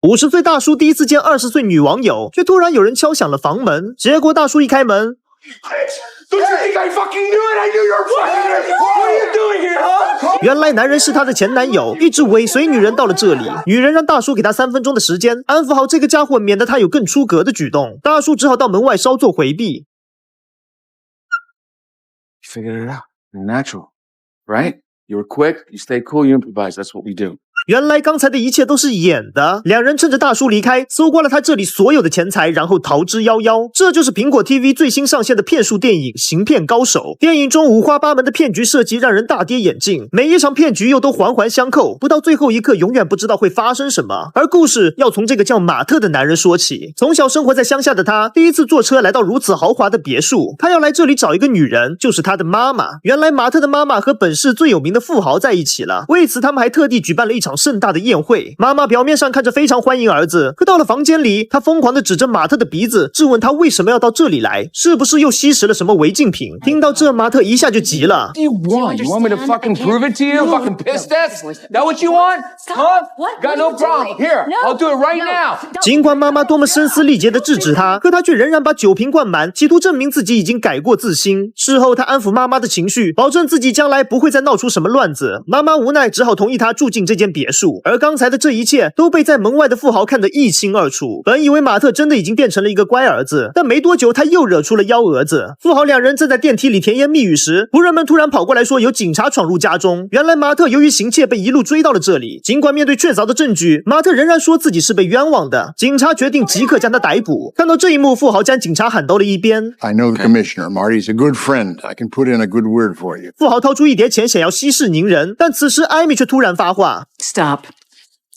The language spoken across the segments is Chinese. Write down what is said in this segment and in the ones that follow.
50岁大叔第一次见20岁女网友，却突然有人敲响了房门。结果大叔一开门， Don't you think I fucking knew it? I knew you were fucking it. What are you doing here, huh? 原来男人是她的前男友，一直尾随女人到了这里。女人让大叔给她3分钟的时间，安抚好这个家伙，免得他有更出格的举动。大叔只好到门外稍作回避。You figured it out. You're natural, right? You were quick. You stay cool. You improvise. That's what we do. 原来刚才的一切都是演的。两人趁着大叔离开，搜刮了他这里所有的钱财，然后逃之夭夭。这就是苹果 TV 最新上线的骗术电影《行骗高手》。电影中五花八门的骗局设计让人大跌眼镜，每一场骗局又都环环相扣，不到最后一刻永远不知道会发生什么。而故事要从这个叫马特的男人说起。从小生活在乡下的他，第一次坐车来到如此豪华的别墅。他要来这里找一个女人，就是他的妈妈。原来马特的妈妈和本市最有名的富豪在一起了，为此他们还特地举办了一场盛大的宴会。妈妈表面上看着非常欢迎儿子，可到了房间里，她疯狂地指着马特的鼻子，质问他为什么要到这里来，是不是又吸食了什么违禁品。听到这，马特一下就急了。 What do you want? You want me to fucking prove it to you? Fucking piss test? That what you want? Huh? Got no problem. Here, I'll do it right now. 尽管妈妈多么声嘶力竭地制止他，可他却仍然把酒瓶灌满，企图证明自己已经改过自新。事后他安抚妈妈的情绪，保证自己将来不会再闹出什么乱子。妈妈无奈只好同意他住进这间别墅。而刚才的这一切都被在门外的富豪看得一清二楚。本以为马特真的已经变成了一个乖儿子，但没多久他又惹出了幺蛾子。富豪两人正在电梯里甜言蜜语时，仆人们突然跑过来说有警察闯入家中。原来马特由于行窃被一路追到了这里，尽管面对确凿的证据，马特仍然说自己是被冤枉的。警察决定即刻将他逮捕。看到这一幕，富豪将警察喊到了一边。 I know the commissioner, Marty. He's a good friend. I can put in a good word for you. 富豪掏出一叠钱想要息事宁人，但此时艾米却突然发话。 Stop.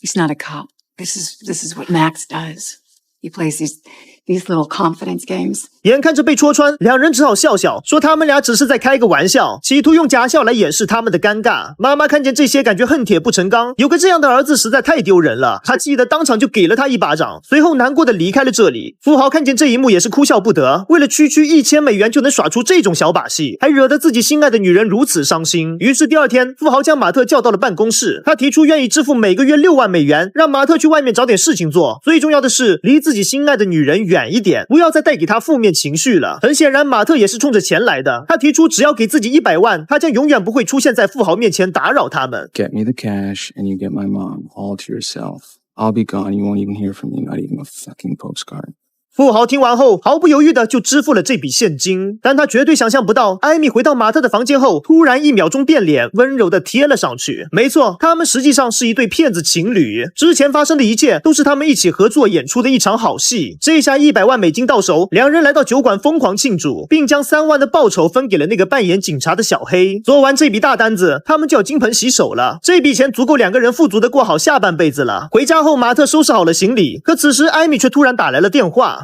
He's not a cop. This is what Max does. He plays these little confidence games. 眼看着被戳穿，两人只好笑笑，说他们俩只是在开个玩笑，企图用假笑来掩饰他们的尴尬。妈妈看见这些，感觉恨铁不成钢，有个这样的儿子实在太丢人了。她气得当场就给了他一巴掌，随后难过的离开了这里。富豪看见这一幕也是哭笑不得，为了区区1000美元就能耍出这种小把戏，还惹得自己心爱的女人如此伤心。于是第二天，富豪将马特叫到了办公室，他提出愿意支付每个月6万美元，让马特去外面找点事情做。最重要的是，离自己心爱的女人远一点，不要再带给他负面情绪了。很显然，马特也是冲着钱来的。他提出只要给自己100万，他将永远不会出现在富豪面前打扰他们。 Get me the cash and you get my mom all to yourself. I'll be gone. You won't even hear from me. Not even a fucking postcard. 富豪听完后，毫不犹豫的就支付了这笔现金，但他绝对想象不到，艾米回到马特的房间后，突然1秒钟变脸，温柔的贴了上去。没错，他们实际上是一对骗子情侣，之前发生的一切都是他们一起合作演出的一场好戏。这下100万美金到手，两人来到酒馆疯狂庆祝，并将3万的报酬分给了那个扮演警察的小黑。做完这笔大单子，他们就要金盆洗手了。这笔钱足够两个人富足的过好下半辈子了。回家后，马特收拾好了行李，可此时艾米却突然打来了电话。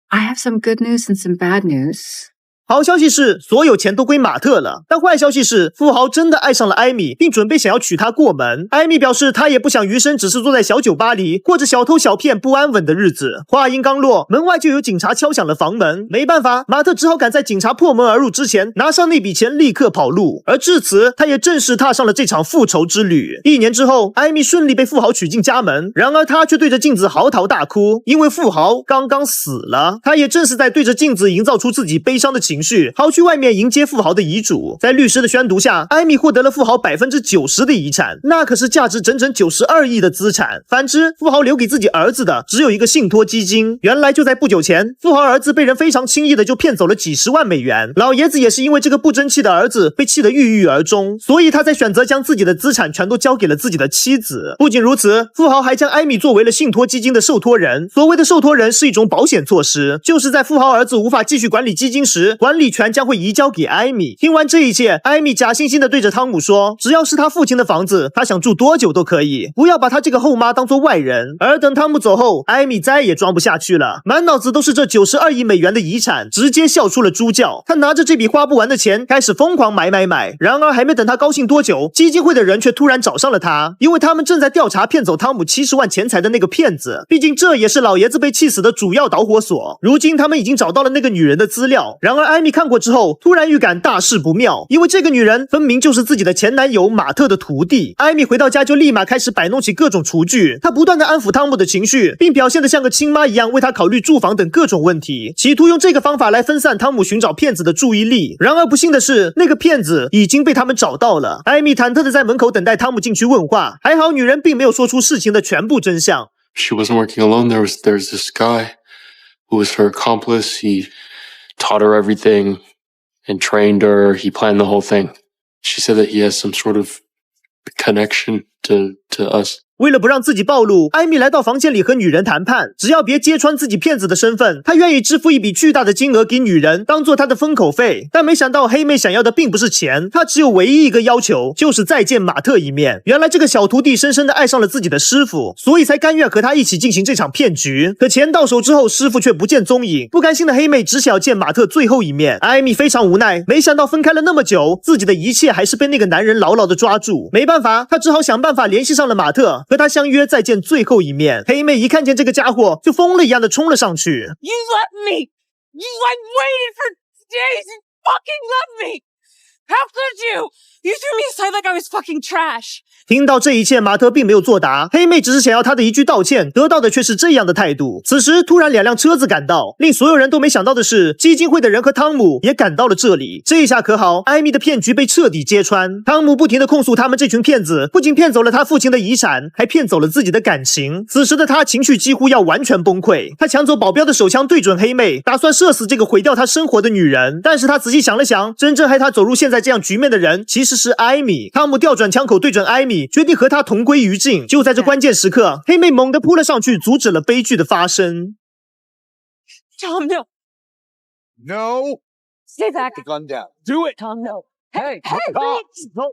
I have some good news and some bad news. 好消息是，所有钱都归马特了。但坏消息是，富豪真的爱上了艾米，并准备想要娶她过门。艾米表示，她也不想余生只是坐在小酒吧里，过着小偷小骗不安稳的日子。话音刚落，门外就有警察敲响了房门。没办法，马特只好赶在警察破门而入之前，拿上那笔钱立刻跑路。而至此，他也正式踏上了这场复仇之旅。1年之后，艾米顺利被富豪娶进家门，然而她却对着镜子嚎啕大哭，因为富豪刚刚死了。她也正是在对着镜子营造出自己悲伤的情绪，跑去外面迎接富豪的遗嘱。在律师的宣读下，艾米获得了富豪90%的遗产，那可是价值整整92亿的资产。反之，富豪留给自己儿子的只有一个信托基金。原来就在不久前，富豪儿子被人非常轻易的就骗走了几十万美元。老爷子也是因为这个不争气的儿子被气得郁郁而终，所以他才选择将自己的资产全都交给了自己的妻子。不仅如此，富豪还将艾米作为了信托基金的受托人。所谓的受托人是一种保险措施，就是在富豪儿子无法继续管理基金时，管理权将会移交给艾米。听完这一切，艾米假惺惺地对着汤姆说，只要是他父亲的房子，他想住多久都可以，不要把他这个后妈当作外人。而等汤姆走后，艾米再也装不下去了，满脑子都是这92亿美元的遗产，直接笑出了猪叫。他拿着这笔花不完的钱，开始疯狂买。然而还没等他高兴多久，基金会的人却突然找上了他，因为他们正在调查骗走汤姆70万钱财的那个骗子。毕竟这也是老爷子被气死的主要导火索。如今他们已经找到了那个女人的资料，然而艾米看过之后，突然预感大事不妙，因为这个女人分明就是自己的前男友马特的徒弟。艾米回到家就立马开始摆弄起各种厨具，她不断的安抚汤姆的情绪，并表现得像个亲妈一样为他考虑住房等各种问题，企图用这个方法来分散汤姆寻找骗子的注意力。然而不幸的是，那个骗子已经被他们找到了。艾米忐忑的在门口等待汤姆进去问话，还好女人并没有说出事情的全部真相。She wasn't working alone. There's this guy who was her accomplice. He taught her everything and trained her. He planned the whole thing. She said that he has some sort of connection to us. 为了不让自己暴露，艾米来到房间里和女人谈判，只要别揭穿自己骗子的身份，她愿意支付一笔巨大的金额给女人，当做她的封口费。但没想到黑妹想要的并不是钱，她只有唯一一个要求，就是再见马特一面。原来这个小徒弟深深的爱上了自己的师傅，所以才甘愿和他一起进行这场骗局。可钱到手之后，师傅却不见踪影，不甘心的黑妹只想要见马特最后一面。艾米非常无奈，没想到分开了那么久，自己的一切还是被那个男人牢牢的抓住。没办法，她只好想办法联系上了马特，和他相约再见最后一面。黑妹一看见这个家伙，就疯了一样的冲了上去。You left me! I waited for days and fucking left me! How could you? You threw me aside like I was fucking trash. 听到这一切，马特并没有作答，黑妹只是想要他的一句道歉，得到的却是这样的态度。此时突然2辆车子赶到，令所有人都没想到的是，基金会的人和汤姆也赶到了这里。这一下可好，艾米的骗局被彻底揭穿。汤姆不停地控诉他们这群骗子不仅骗走了他父亲的遗产，还骗走了自己的感情。此时的他情绪几乎要完全崩溃，他抢走保镖的手枪对准黑妹，打算射死这个毁掉他生活的女人。但是他仔细想了想，真正害他走入现在这样局面的人其实是艾米。汤姆调转枪口对准艾米，决定和他同归于尽。就在这关键时刻，黑妹猛地扑了上去，阻止了悲剧的发生。Tom, no. No. Stay back. The gun down. Do it. Tom, no. Hey, please. no.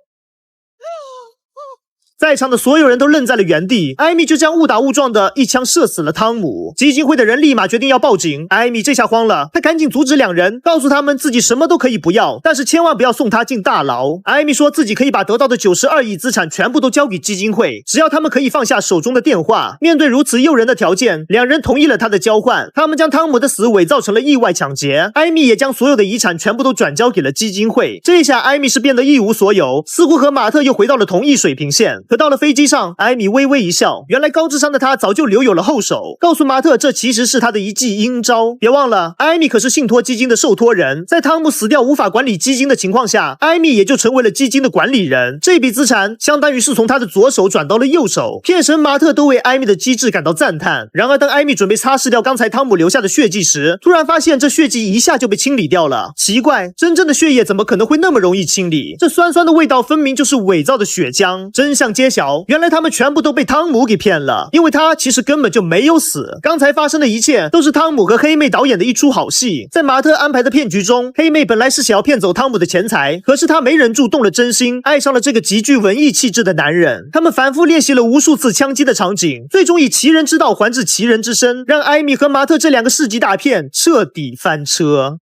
在场的所有人都愣在了原地，艾米就这样误打误撞的一枪射死了汤姆。基金会的人立马决定要报警，艾米这下慌了，她赶紧阻止2人，告诉他们自己什么都可以不要，但是千万不要送他进大牢。艾米说自己可以把得到的92亿资产全部都交给基金会，只要他们可以放下手中的电话。面对如此诱人的条件，2人同意了他的交换。他们将汤姆的死伪造成了意外抢劫，艾米也将所有的遗产全部都转交给了基金会。这下艾米是变得一无所有，似乎和马特又回到了同一水平线。可到了飞机上，艾米微微一笑，原来高智商的她早就留有了后手，告诉马特这其实是他的一记阴招。别忘了，艾米可是信托基金的受托人，在汤姆死掉无法管理基金的情况下，艾米也就成为了基金的管理人。这笔资产相当于是从他的左手转到了右手。骗神马特都为艾米的机智感到赞叹。然而当艾米准备擦拭掉刚才汤姆留下的血迹时，突然发现这血迹一下就被清理掉了。奇怪，真正的血液怎么可能会那么容易清理？这酸酸的味道分明就是伪造的血浆。真相揭晓，原来他们全部都被汤姆给骗了，因为他其实根本就没有死。刚才发生的一切都是汤姆和黑妹导演的一出好戏。在马特安排的骗局中，黑妹本来是想要骗走汤姆的钱财，可是她没忍住动了真心，爱上了这个极具文艺气质的男人。他们反复练习了无数次枪击的场景，最终以其人之道还治其人之身，让艾米和马特这2个世纪大骗彻底翻车。